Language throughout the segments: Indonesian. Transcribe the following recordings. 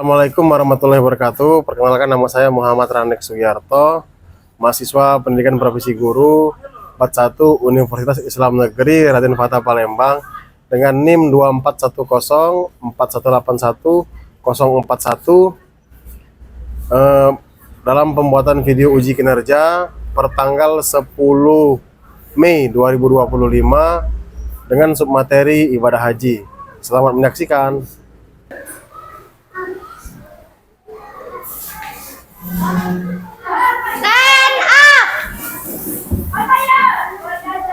Assalamualaikum warahmatullahi wabarakatuh. Perkenalkan, nama saya Muhammad Randek Sugiyarto, mahasiswa Pendidikan Profesi Guru 41 Universitas Islam Negeri Raden Fatah Palembang dengan NIM 24104181041 dalam pembuatan video uji kinerja pertanggal 10 Mei 2025 dengan submateri ibadah haji. Selamat menyaksikan. Stand up!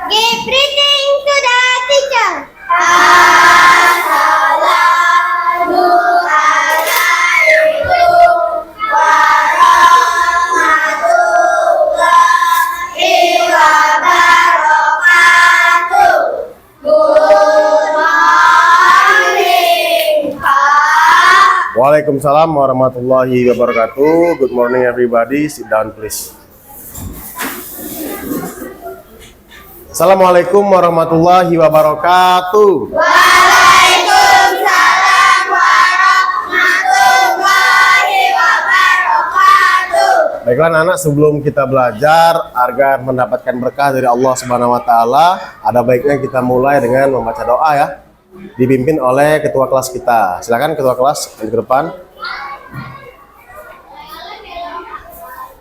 Give greeting to the teacher. Assalamualaikum warahmatullahi wabarakatuh. Good morning, Pak. Waalaikumsalam warahmatullahi wabarakatuh. Good morning everybody. Sit down please. Assalamualaikum warahmatullahi wabarakatuh. Waalaikumsalam warahmatullahi wabarakatuh. Baiklah anak, sebelum kita belajar agar mendapatkan berkah dari Allah Subhanahu wa taala, ada baiknya kita mulai dengan membaca doa ya. Dipimpin oleh ketua kelas kita. Silakan ketua kelas ke depan.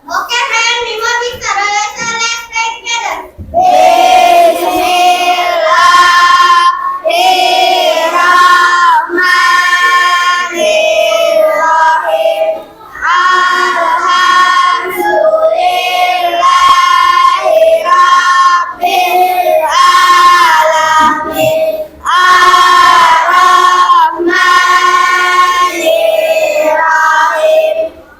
Okay, friend, we want to start. Let's play together. Bismillahirrahmanirrahim. Alhamdulillahirabbil alamin. Ar-Rahmanir-Rahim.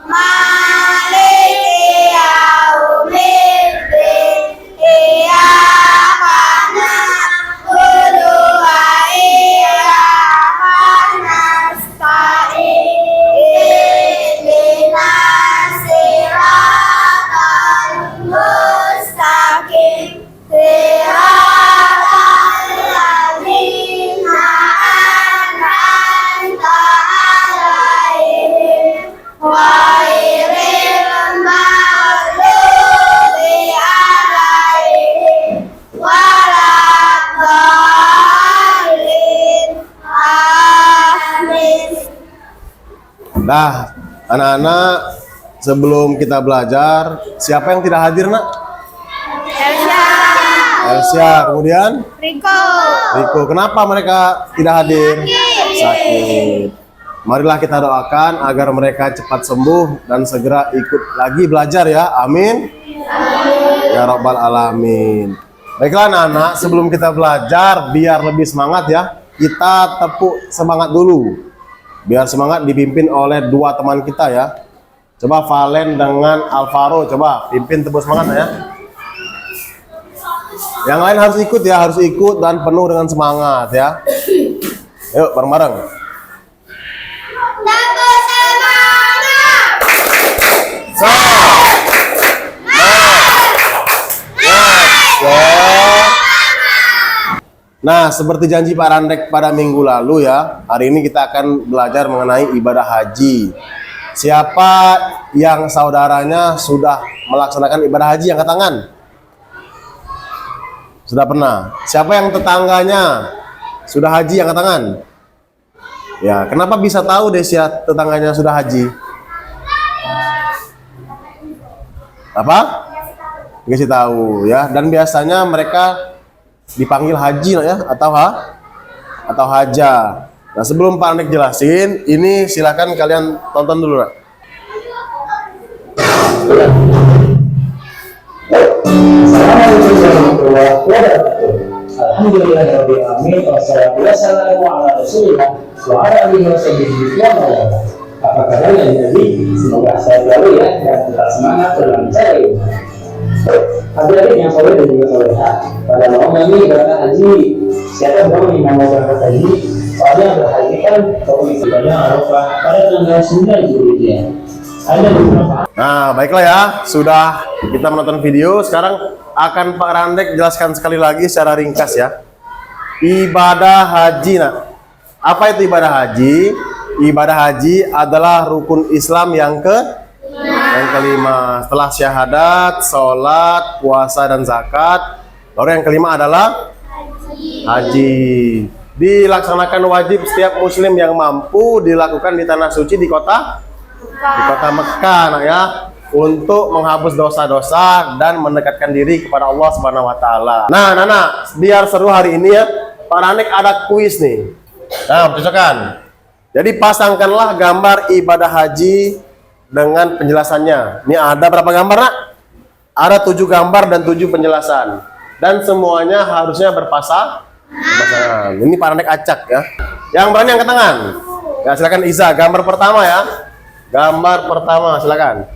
Maliki yaumiddin. Iyyaka na'budu wa iyyaka nasta'in. Ihdinas siratal mustaqim. Siratal ladzina an'amta 'alaihim ghairil maghdubi 'alaihim waladdallin. Amin. Nah, anak-anak, sebelum kita belajar, siapa yang tidak hadir, Nak? Elsa, Elsia, kemudian Riko, Riko. Kenapa mereka tidak hadir? Sakit. Marilah kita doakan agar mereka cepat sembuh dan segera ikut lagi belajar ya. Amin. Ya Rabbal Alamin. Baiklah anak-anak, sebelum kita belajar biar lebih semangat ya, kita tepuk semangat dulu. Biar semangat dipimpin oleh dua teman kita ya. Coba Valen dengan Alvaro, coba pimpin tepuk semangat ya. Yang lain harus ikut ya, harus ikut dan penuh dengan semangat ya. Yuk bareng-bareng. tepuk semangat. Nah, seperti janji Pak Randek pada minggu lalu ya, hari ini kita akan belajar mengenai ibadah haji. Siapa yang saudaranya sudah melaksanakan ibadah haji, angkat tangan. Sudah pernah. Siapa yang tetangganya sudah haji, angkat tangan. Ya, kenapa bisa tahu Desia tetangganya sudah haji? Apa? Dikasih tahu ya. Dan biasanya mereka dipanggil haji ya, atau haja. Nah, sebelum Pak Randek jelasin, ini silakan kalian tonton dulu, Nak. Assalamualaikum warahmatullahi wabarakatuh. Alhamdulillahirabbil alamin wassalatu wassalamu ala Rasulillah wa ala alihi wasahbihi wa man wala. Apa kabarnya jadi? Semoga sehat selalu ya dan tetap semangat dalam mencari ilmu. Hadirin yang soleh dan juga soleha, pada malam ini berangkat haji. Siapa belum yang mau berangkat haji? Soalnya berhaji kan komisi pada Arafah pada tanggal 9 Zulhijjah. Ada beberapa. Nah, baiklah ya, sudah kita menonton video. Sekarang akan Pak Randek jelaskan sekali lagi secara ringkas ya. Ibadah haji, Nak. Apa itu ibadah haji? ibadah haji adalah rukun Islam yang kelima. Setelah syahadat, sholat, puasa dan zakat, baru yang kelima adalah haji. Dilaksanakan wajib setiap muslim yang mampu dilakukan di tanah suci di kota Mekah, nak ya, untuk menghapus dosa-dosa dan mendekatkan diri kepada Allah Subhanahu wa taala. Nah, Nana, biar seru hari ini ya, Pak Ranik ada kuis nih. Nah, percokan. Jadi pasangkanlah gambar ibadah haji dengan penjelasannya. Ini ada berapa gambar, Nak? Ada 7 gambar dan 7 penjelasan. Dan semuanya harusnya berpasangan. Ini Pak Ranik acak ya. Yang berani angkat tangan. Ya, silakan Iza, gambar pertama ya. Gambar pertama, silakan.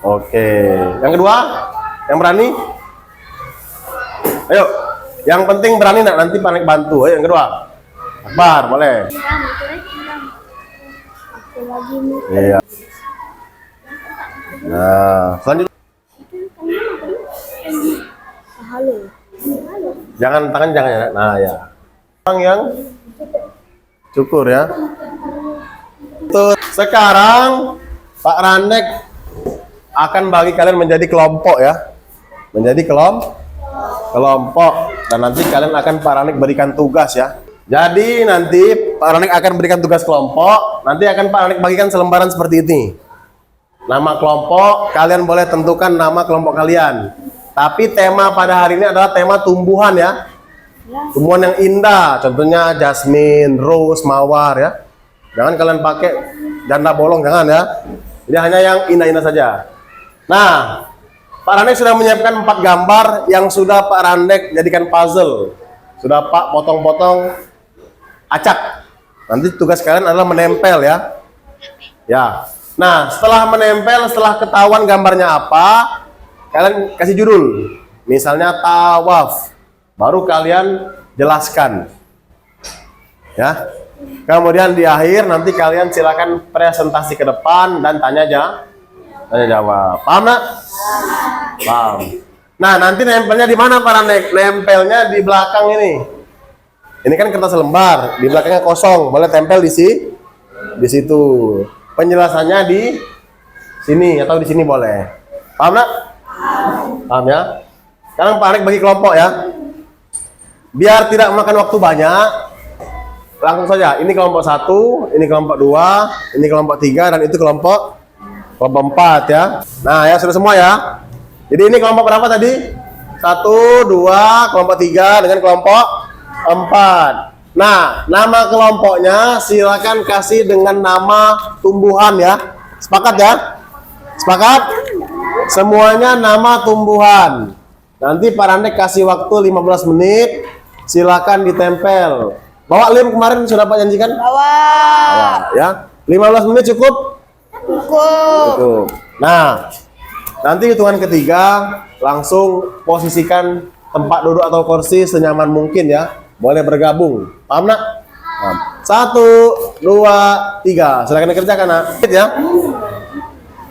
Oke. Yang kedua, yang berani? Ayo. Yang penting berani, nak, nanti Pak Ranik bantu. Ayo yang kedua. Akbar, boleh. Iya. Nah, selanjutnya. Jangan tangan, jangan ya. Nah, ya. Orang yang cukur ya. Tuh, sekarang Pak Ranek akan bagi kalian menjadi kelompok ya. Menjadi kelompok, dan nanti kalian akan Pak Ranek berikan tugas ya. Jadi nanti Pak Ranek akan berikan tugas kelompok, nanti akan Pak Ranek bagikan selembaran seperti ini. Nama kelompok, kalian boleh tentukan nama kelompok kalian. Tapi tema pada hari ini adalah tema tumbuhan ya. Tumbuhan yang indah, contohnya jasmine, rose, mawar ya. Jangan kalian pakai janda bolong, jangan ya. Jadi hanya yang indah-indah saja. Nah, Pak Ranek sudah menyiapkan 4 gambar yang sudah Pak Ranek jadikan puzzle. Sudah Pak potong-potong acak. Nanti tugas kalian adalah menempel ya. Ya. Nah, setelah menempel, setelah ketahuan gambarnya apa, kalian kasih judul. Misalnya tawaf. Baru kalian jelaskan. Ya. Kemudian di akhir nanti kalian silakan presentasi ke depan dan tanya jawab. Paham, Nak? Paham. Nah, nanti nempelnya di mana Pak Ranek? Nempelnya di belakang ini. Ini kan kertas lembar, di belakangnya kosong. Boleh tempel di situ. Penjelasannya di sini atau di sini boleh. Paham, Nak? Paham ya? Sekarang Pak Ranek bagi kelompok ya. Biar tidak makan waktu banyak, langsung saja. Ini kelompok 1, ini kelompok 2, ini kelompok 3, dan itu kelompok 4 ya. Nah, ya sudah semua ya. Jadi ini kelompok berapa tadi? 1, 2, kelompok 3 dengan kelompok 4. Nah, nama kelompoknya silakan kasih dengan nama tumbuhan ya. Sepakat ya? Sepakat? Semuanya nama tumbuhan. Nanti Pak Ranek kasih waktu 15 menit. Silakan ditempel. Bawa lem kemarin sudah Pak janjikan? Bawa ya. 15 menit cukup? Cukup. Nah, nanti hitungan ketiga langsung posisikan tempat duduk atau kursi senyaman mungkin ya. Boleh bergabung. Paham, Nak? Nah, 1, 2, 3. Silakan dikerjakan, Nak. Ya.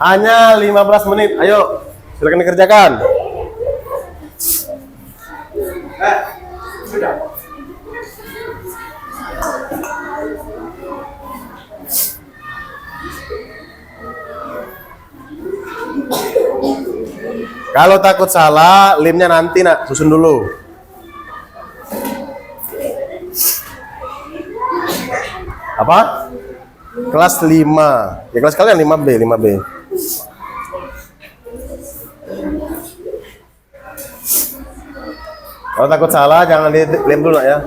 Hanya 15 menit. Ayo, silakan dikerjakan. Sudah. Kalau takut salah, limnya nanti, Nak, susun dulu. Apa? Kelas 5. Ya kelas kalian 5B. Kalau takut salah, jangan di lem dulu, Nak, ya.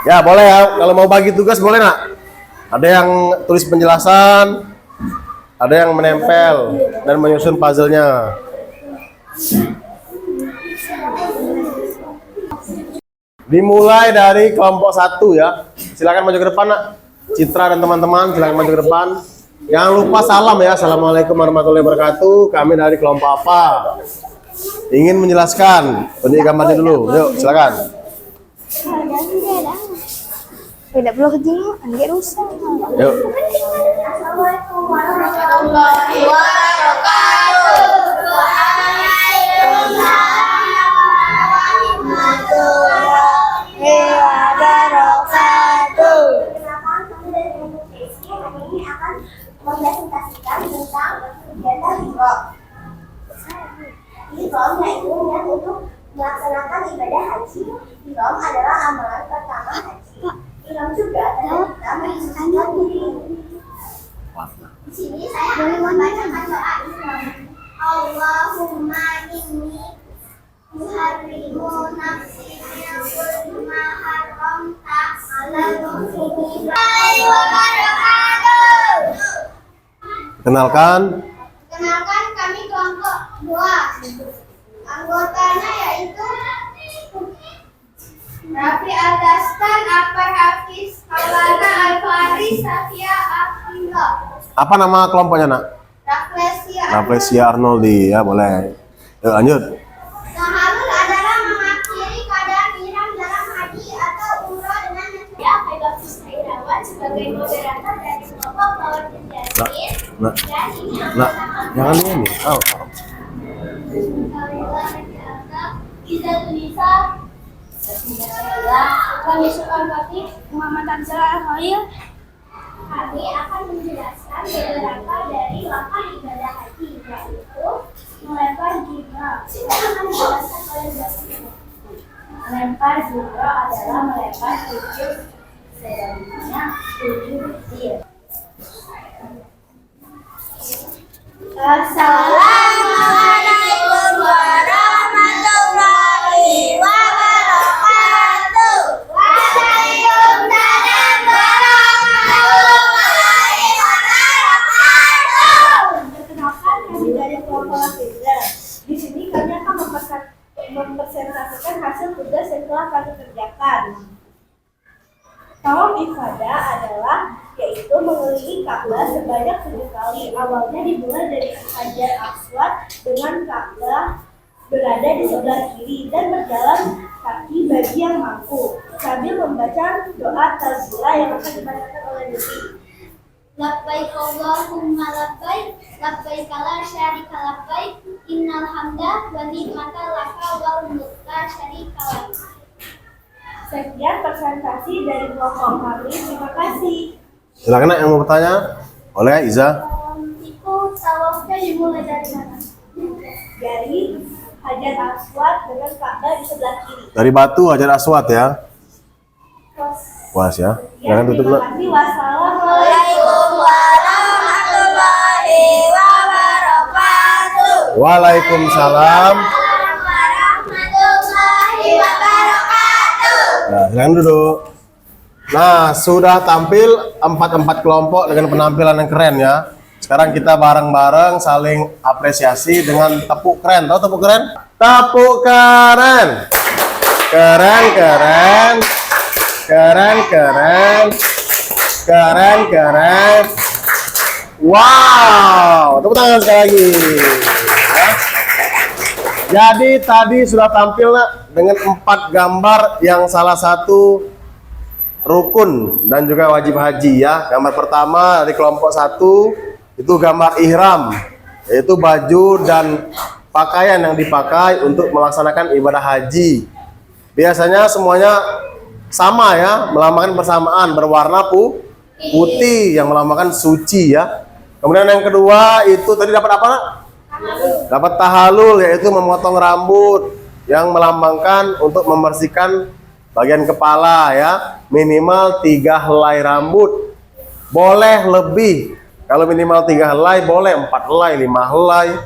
Ya boleh ya, kalau mau bagi tugas boleh, Nak. Ada yang tulis penjelasan, ada yang menempel dan menyusun puzzle-nya. Dimulai dari kelompok 1 ya. Silakan maju ke depan, Nak. Citra dan teman-teman silakan maju ke depan. Jangan lupa salam ya. Assalamualaikum warahmatullahi wabarakatuh. Kami dari kelompok apa? Ingin menjelaskan. Tunjuk gambarnya dulu. Yuk, silakan. Tidak perlu kejingan, nanti rusak. Yuk. Assalamualaikum warahmatullahi wabarakatuh. Waalaikumsalam wabarakatuh. Perkenalkan, kami dari kelompok TSI hari ini akan mempresentasikan tentang kegiatan Hiro. Ihram yaitu niat untuk melaksanakan ibadah haji. Ihram adalah amalan pertama haji. Ihram juga adalah kita mensucikan diri. Di sini saya akan membacakan doa Ihram. Allahumma inni uharrimu nafsi min kulli ma haramta ala muslimi wabarakatuh. Kenalkan. Kenalkan, kami kelompok 2. Anggotanya yaitu Rafi Al-Dastan, Akbar Hafiz, Maulana Al-Faris, Safia Afila, Apa nama kelompoknya, Nak? Rafflesia. Rafflesia Arnoldi, ya boleh. Yuk lanjut. Tahalul adalah mengakhiri keadaan ihram dalam haji atau umroh dengan metode Khairul Irawan sebagai moderator dari kelompok Power Yasin. Nak, Dan ini Nak, jangan ini. Oh. Kita Tunisa. Kami Sultan Fatih Muhammad Ansar Al-Khair. Kami akan menjelaskan beberapa dari langkah ibadah haji, yaitu melempar jumrah. Silakan menjelaskan oleh Bapak. Melempar jumrah adalah melempar 7 sedangnya 7 tir. Assalamualaikum warahmatullahi wabarakatuh. Waalaikumsalam warahmatullahi wabarakatuh. Perkenalkan, kami dari kelompok Lafizah. Di sini kami akan mempresentasikan hasil tugas yang telah kami kerjakan. Tawaf ifadah adalah yaitu mengelilingi Ka'bah sebanyak 7 kali. Awalnya dimulai dari Hajar Aswad dengan Ka'bah berada di sebelah kiri dan berjalan kaki bagi yang mampu sambil membaca doa talbiyah yang akan dibacakan oleh Dewi. Labbaik Allahumma labbaik, labbaik la syarika labbaik, innal hamda wa ni'mata laka wal mulk la syarika lak. Sekian presentasi dari kelompok kami. Terima kasih. Silakan, Nak, yang mau bertanya. Boleh, Iza. Itu tawafnya dimulai dari mana? Dari Hajar Aswad dengan Ka'bah di sebelah kiri. Dari batu Hajar Aswad ya. Puas ya. Jangan tutup, Nak. Terima kasih. Wassalamualaikum warahmatullahi wabarakatuh. Waalaikumsalam. Warahmatullahi wabarakatuh. Nah, silakan duduk. Nah, sudah tampil 4 kelompok dengan penampilan yang keren ya. Sekarang kita bareng-bareng saling apresiasi dengan tepuk keren. Tahu tepuk keren? Tepuk keren. Keren, keren. Keren, keren. Keren, keren. Wow, tepuk tangan sekali lagi. Ya. Jadi tadi sudah tampil, Nak, dengan 4 gambar yang salah satu rukun dan juga wajib haji ya. Gambar pertama dari kelompok 1 itu gambar ihram, yaitu baju dan pakaian yang dipakai untuk melaksanakan ibadah haji. Biasanya semuanya sama ya, melambangkan persamaan, berwarna putih yang melambangkan suci ya. Kemudian yang kedua itu tadi dapat apa, Nak? Dapat tahalul, yaitu memotong rambut yang melambangkan untuk membersihkan bagian kepala ya. Minimal 3 helai rambut, boleh lebih. Kalau minimal 3 helai boleh, 4 helai, 5 helai,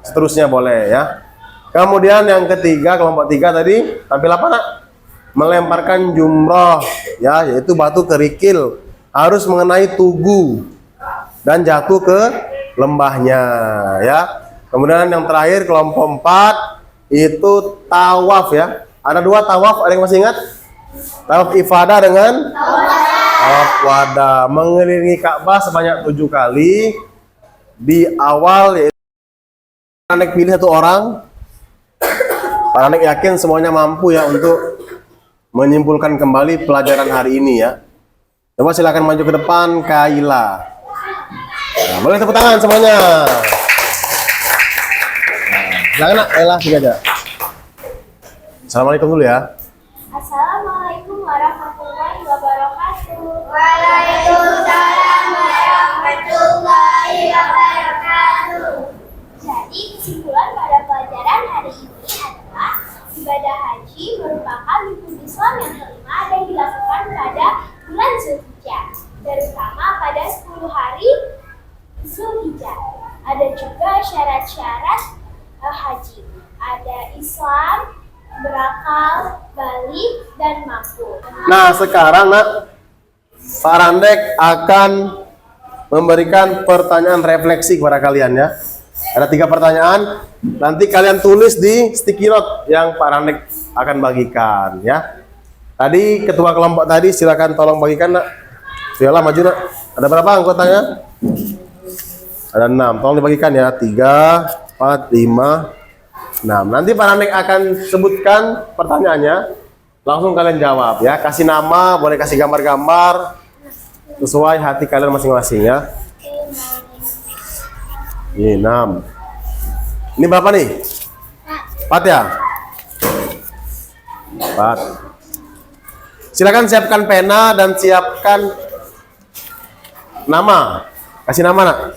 seterusnya boleh ya. Kemudian yang ketiga, kelompok 3 tadi tampil apa, Nak? Melemparkan jumroh ya, yaitu batu kerikil harus mengenai tugu dan jatuh ke lembahnya ya. Kemudian yang terakhir kelompok 4 itu tawaf ya. Ada 2 tawaf, ada yang masih ingat? Tawaf ifadah dengan tawaf wada, mengelilingi Ka'bah sebanyak 7 kali. Di awal yaitu anak pilih 1 orang. Para anak yakin semuanya mampu ya untuk menyimpulkan kembali pelajaran hari ini ya. Coba silakan maju ke depan, Kaila. Nah, boleh tepuk tangan semuanya. Silakan nak, Kaila, tiga aja. Assalamualaikum dulu ya. Assalamualaikum warahmatullahi wabarakatuh. Waalaikumsalam warahmatullahi wabarakatuh. Jadi kesimpulan pada pelajaran hari ini adalah ibadah haji merupakan rukun Islam yang kelima dan dilakukan pada bulan Zulhijjah, terutama pada 10 hari Zulhijjah. Ada juga syarat-syarat haji. Ada Islam, berakal, balik, dan mampu. Nah, sekarang nak, Pak Randek akan memberikan pertanyaan refleksi kepada kalian ya. Ada 3 pertanyaan. Nanti kalian tulis di sticky note yang Pak Randek akan bagikan ya. Tadi ketua kelompok tadi silakan tolong bagikan nak. Viola maju nak. Ada berapa anggotanya? Ada 6. Tolong dibagikan ya. 3, 4, 5, 6. Nanti Pak Randek akan sebutkan pertanyaannya. Langsung kalian jawab ya. Kasih nama, boleh kasih gambar-gambar sesuai hati kalian masing-masing ya. Ini 6. Ini berapa nih? 4 ya? 4. Silakan siapkan pena dan siapkan nama. Kasih nama nak.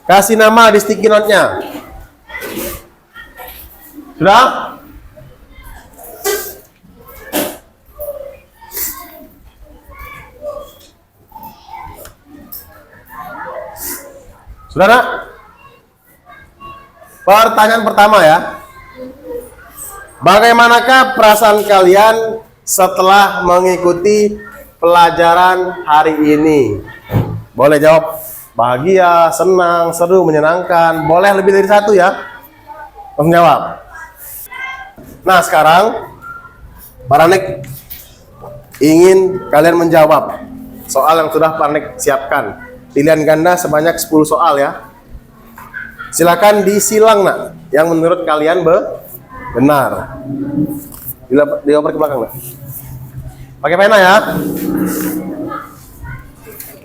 Kasih nama di sticky note-nya. Sudah? Sudah nak? Pertanyaan pertama ya. Bagaimanakah perasaan kalian setelah mengikuti pelajaran hari ini? Boleh jawab bahagia, senang, seru, menyenangkan. Boleh lebih dari 1 ya. Langsung jawab. Nah sekarang Pak Randek ingin kalian menjawab soal yang sudah Pak Randek siapkan. Pilihan ganda sebanyak 10 soal ya. Silakan disilang nak yang menurut kalian benar. Dioper ke belakang nak. Pakai pena ya.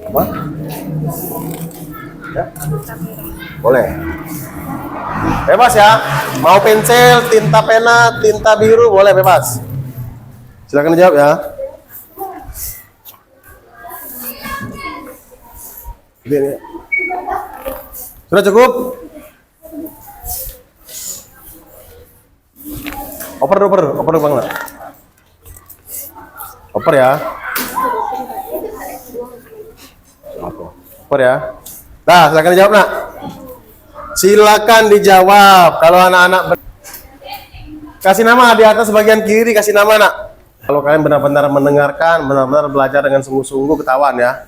Apa? Ya? Boleh. Bebas ya. Mau pensil, tinta pena, tinta biru boleh bebas. Silakan dijawab ya. Ini. Sudah cukup? Oper banget. Oper ya. Oper ya. Nah, silakan dijawab nak. Silakan dijawab. Kalau anak-anak kasih nama di atas bagian kiri, kasih nama nak. Kalau kalian benar-benar mendengarkan, benar-benar belajar dengan sungguh-sungguh, ketahuan ya.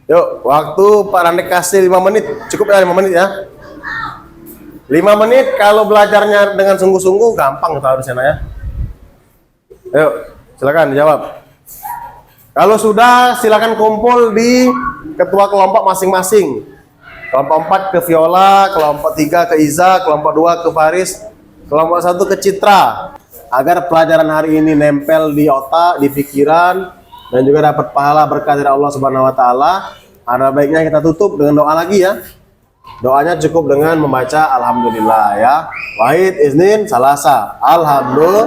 Yuk, waktu Pak Randek kasih 5 menit. Cukup ya 5 menit ya. 5 menit kalau belajarnya dengan sungguh-sungguh gampang harusnya ya. Yuk, silakan dijawab. Kalau sudah silakan kumpul di ketua kelompok masing-masing. Kelompok 4 ke Viola, kelompok 3 ke Iza, kelompok 2 ke Faris, kelompok 1 ke Citra. Agar pelajaran hari ini nempel di otak, di pikiran, dan juga dapat pahala berkah dari Allah Subhanahu wa taala. Ada baiknya kita tutup dengan doa lagi ya. Doanya cukup dengan membaca alhamdulillah ya. Wahid iznin salasa. Alhamdulillah.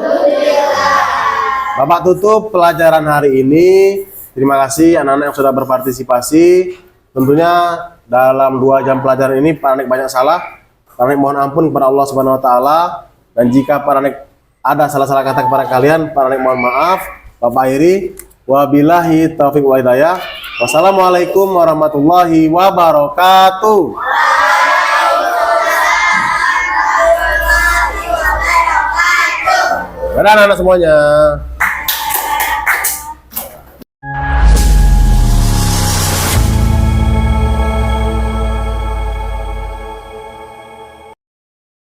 Bapak tutup pelajaran hari ini. Terima kasih anak-anak yang sudah berpartisipasi. Tentunya dalam 2 jam pelajaran ini Pak Randek banyak salah. Pak Randek mohon ampun kepada Allah Subhanahu wa taala, dan jika Pak Randek ada salah-salah kata kepada kalian, Pak Randek mohon maaf. Bapak akhiri. Wabillahi taufiq wa hidayah. Wassalamualaikum warahmatullahi wabarakatuh. Dadah anak-anak semuanya.